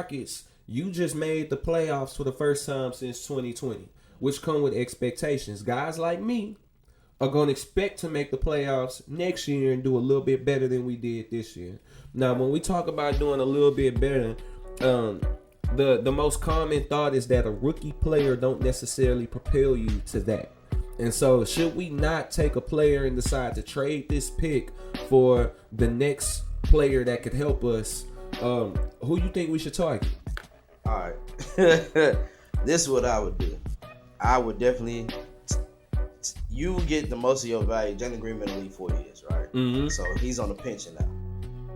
Rockets, you just made the playoffs for the first time since 2020, which come with expectations. Guys like me are going to expect to make the playoffs next year and do a little bit better than we did this year. Now, when we talk about doing a little bit better, the most common thought is that a rookie player don't necessarily propel you to that. And so, should we not take a player and decide to trade this pick for the next player that could help us? Who you think we should target? All right. This is what I would do. I would definitely... You get the most of your value. Jalen Green been in the league 4 years, right? Mm-hmm. So he's on a pension now.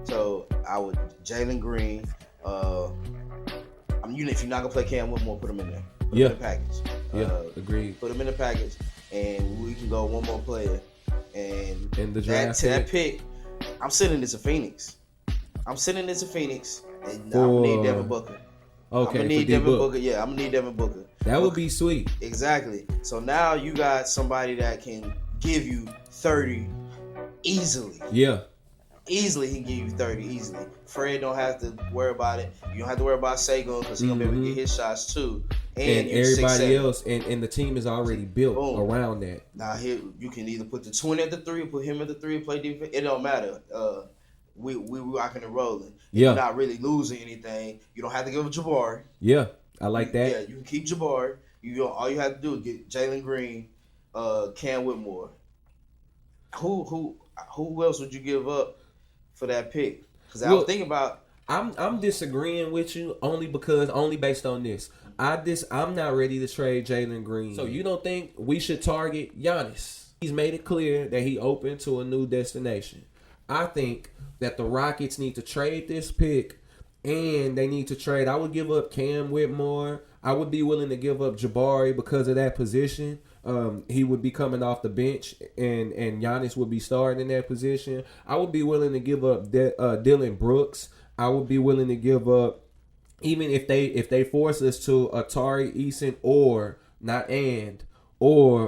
So I would Jalen Green. If you're not gonna play Cam Whitmore, put him in there. Put him in the package. Agreed. Put him in the package, and we can go one more player. And in the draft that pick, I'm sending this to Phoenix. And I'm gonna need Devin Booker. Okay, I'm gonna need Devin Booker. Yeah, I'm gonna need Devin Booker. That would be sweet. Exactly. So now you got somebody that can give you 30 easily. Yeah. Easily, he can give you 30 easily. Fred don't have to worry about it. You don't have to worry about Sagan because he's going to be able to get his shots too. And everybody else, and the team is already built around that. Now, here you can either put the 20 at the 3 or put him at the 3 and play defense. It don't matter. We rocking and rolling. You're not really losing anything. You don't have to give up Jabari. Yeah, I like that. Yeah, you can keep Jabari. All you have to do is get Jalen Green, Cam Whitmore. Who else would you give up for that pick? Because I was thinking about. I'm disagreeing with you only based on this. I'm not ready to trade Jalen Green. So you don't think we should target Giannis? He's made it clear that he open to a new destination. I think that the Rockets need to trade this pick, and they need to trade. I would give up Cam Whitmore. I would be willing to give up Jabari because of that position. He would be coming off the bench, and Giannis would be starting in that position. I would be willing to give up Dylan Brooks. I would be willing to give up, even if they force us to Atari Eason or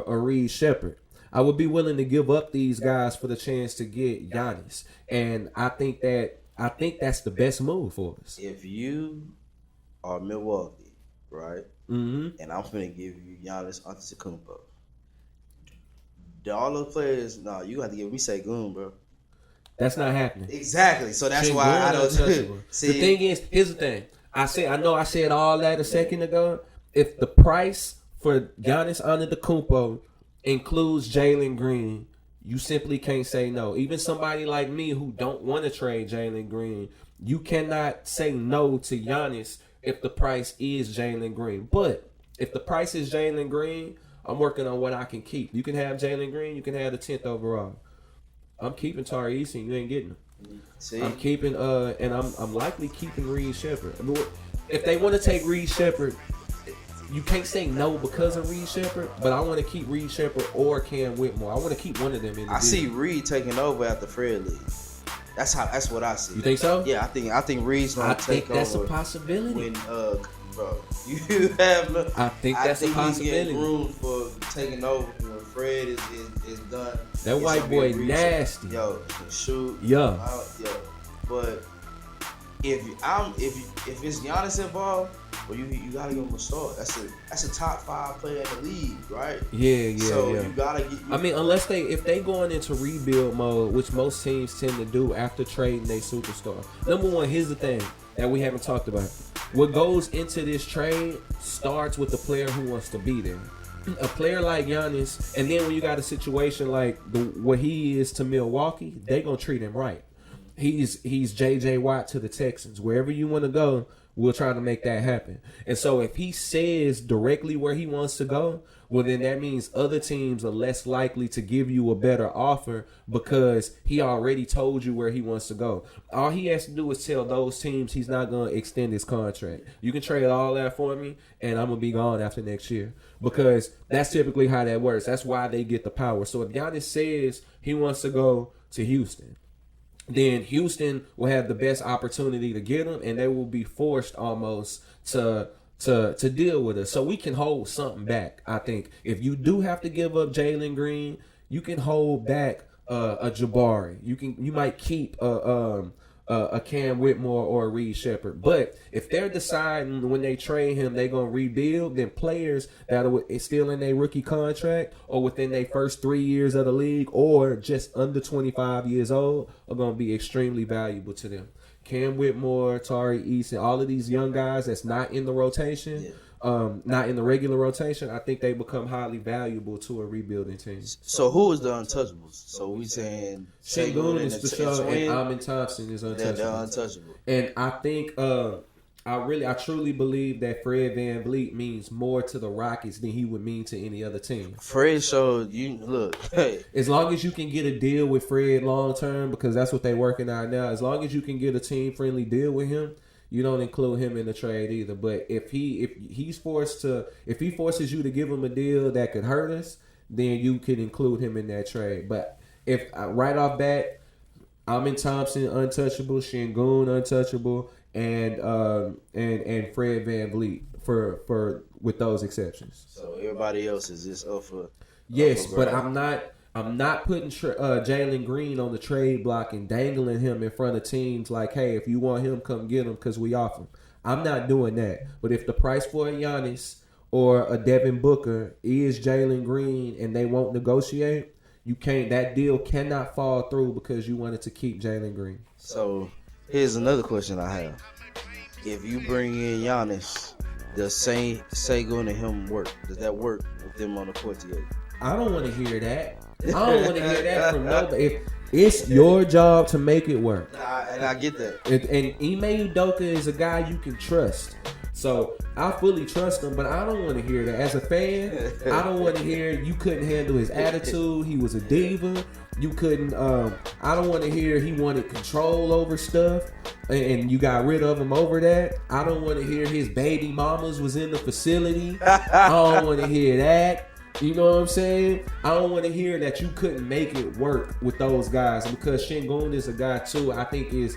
a Reed Shepherd. I would be willing to give up these guys for the chance to get Giannis, and I think that's the best move for us. If you are Milwaukee, right? Mm-hmm. And I'm finna give you Giannis Antetokounmpo. All those players, you have to give me Sengun, bro. That's not happening. Exactly. So that's why I don't see. The thing is, here's the thing. I know I said all that a second ago. If the price for Giannis Antetokounmpo includes Jalen Green, you simply can't say no. Even somebody like me who don't want to trade Jalen Green, you cannot say no to Giannis if the price is Jalen Green. But if the price is Jalen Green, I'm working on what I can keep. You can have Jalen Green, you can have the 10th overall. I'm keeping Tari Eason, you ain't getting him. See? I'm keeping and I'm likely keeping Reed Shepherd. I mean, if they want to take Reed Shepherd, you can't say no because of Reed Shepherd, but I want to keep Reed Shepherd or Cam Whitmore. I want to keep one of them in the see Reed taking over after Fred leaves. That's what I see. You think so? Yeah, I think Reed's gonna take over. I think that's a possibility. When bro, you have no. I think that's a possibility. He's room for taking over when Fred is done. That white boy nasty. Yo, he can shoot. Yeah. But if it's Giannis involved, well, you gotta give him a start. That's a top 5 player in the league, right? Yeah. So you gotta get. I mean, if they going into rebuild mode, which most teams tend to do after trading their superstar. Number one, here's the thing that we haven't talked about. What goes into this trade starts with the player who wants to be there. A player like Giannis, and then when you got a situation like what he is to Milwaukee, they gonna treat him right. He's J.J. Watt to the Texans. Wherever you want to go, we'll try to make that happen. And so if he says directly where he wants to go, well, then that means other teams are less likely to give you a better offer because he already told you where he wants to go. All he has to do is tell those teams he's not going to extend his contract. You can trade all that for me, and I'm going to be gone after next year because that's typically how that works. That's why they get the power. So if Giannis says he wants to go to Houston, then Houston will have the best opportunity to get him, and they will be forced almost to deal with us. So we can hold something back, I think. If you do have to give up Jalen Green, you can hold back a Jabari. You might keep a Cam Whitmore or a Reed Shepherd. But if they're deciding when they trade him they're gonna rebuild, then players that are still in their rookie contract or within their first 3 years of the league or just under 25 years old are gonna be extremely valuable to them. Cam Whitmore, Tari Eason, all of these young guys that's not in the rotation. Not in the regular rotation, I think they become highly valuable to a rebuilding team. So who is the untouchables? So we saying Sengun is for sure, and Amin Thompson is untouchable. They're untouchable. And I think I truly believe that Fred VanVleet means more to the Rockets than he would mean to any other team. Fred showed you look. Hey, as long as you can get a deal with Fred long term, because that's what they're working out now. As long as you can get a team friendly deal with him. You don't include him in the trade either. But if he forces you to give him a deal that could hurt us, then you could include him in that trade. But if right off bat, Amin Thompson untouchable, Sengun untouchable, and Fred VanVleet for with those exceptions. So everybody else is just up for. Yes, but I'm not putting Jalen Green on the trade block and dangling him in front of teams like, hey, if you want him, come get him because we off him. I'm not doing that. But if the price for a Giannis or a Devin Booker is Jalen Green and they won't negotiate, that deal cannot fall through because you wanted to keep Jalen Green. So here's another question I have. If you bring in Giannis, does Sengun and him work? Does that work with them on the court together? I don't want to hear that. I don't want to hear that from nobody. If it's your job to make it work. And I get that. And Ime Udoka is a guy you can trust. So I fully trust him, but I don't want to hear that. As a fan, I don't want to hear you couldn't handle his attitude. He was a diva. You couldn't. I don't want to hear he wanted control over stuff, and you got rid of him over that. I don't want to hear his baby mamas was in the facility. I don't want to hear that. You know what I'm saying? I don't want to hear that you couldn't make it work with those guys because Sengun is a guy too. I think he's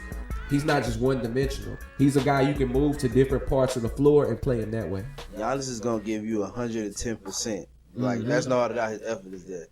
not just one dimensional. He's a guy you can move to different parts of the floor and play him that way. Giannis is gonna give you 110%. Like that's no doubt his effort is there.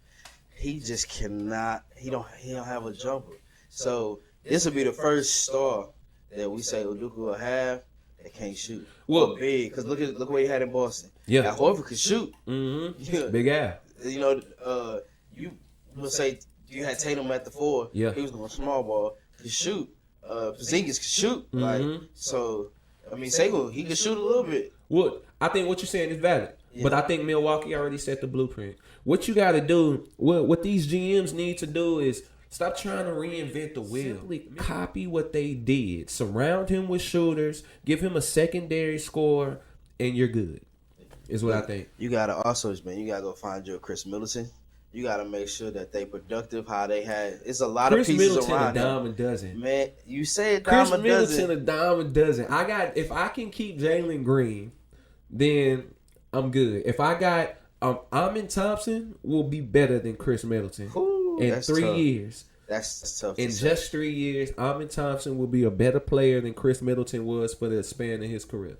He just cannot. He don't have a jumper. So this will be the first star that we say Udoka will have that can't shoot. Well, big because look what he had in Boston. Yeah, now, Horford could shoot. Yeah. Big ass. You know, you would say you had Tatum at the 4. Yeah, he was on a small ball. Could shoot. Porzingis could shoot. Like so. I mean, Sengun, he could shoot a little bit. Well, I think what you're saying is valid. Yeah. But I think Milwaukee already set the blueprint. What you got to do, what these GMs need to do is stop trying to reinvent the wheel. Simply copy what they did. Surround him with shooters. Give him a secondary score, and you're good. Is what I think. You gotta also, man. You gotta go find your Chris Middleton. You gotta make sure that they productive. How they had. It's a lot Chris of pieces Middleton around. Chris Middleton a dime a dozen. Man, you say a dime a dozen. Chris Middleton a dime a dozen. If I can keep Jalen Green, then I'm good. If I got Amin Thompson will be better than Chris Middleton in 3 years. That's tough. In just 3 years, Amin Thompson will be a better player than Chris Middleton was for the span of his career.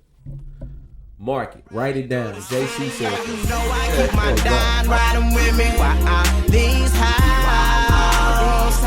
Mark it. Write it down. JC said. You know I keep my dime riding with me while I'm these high.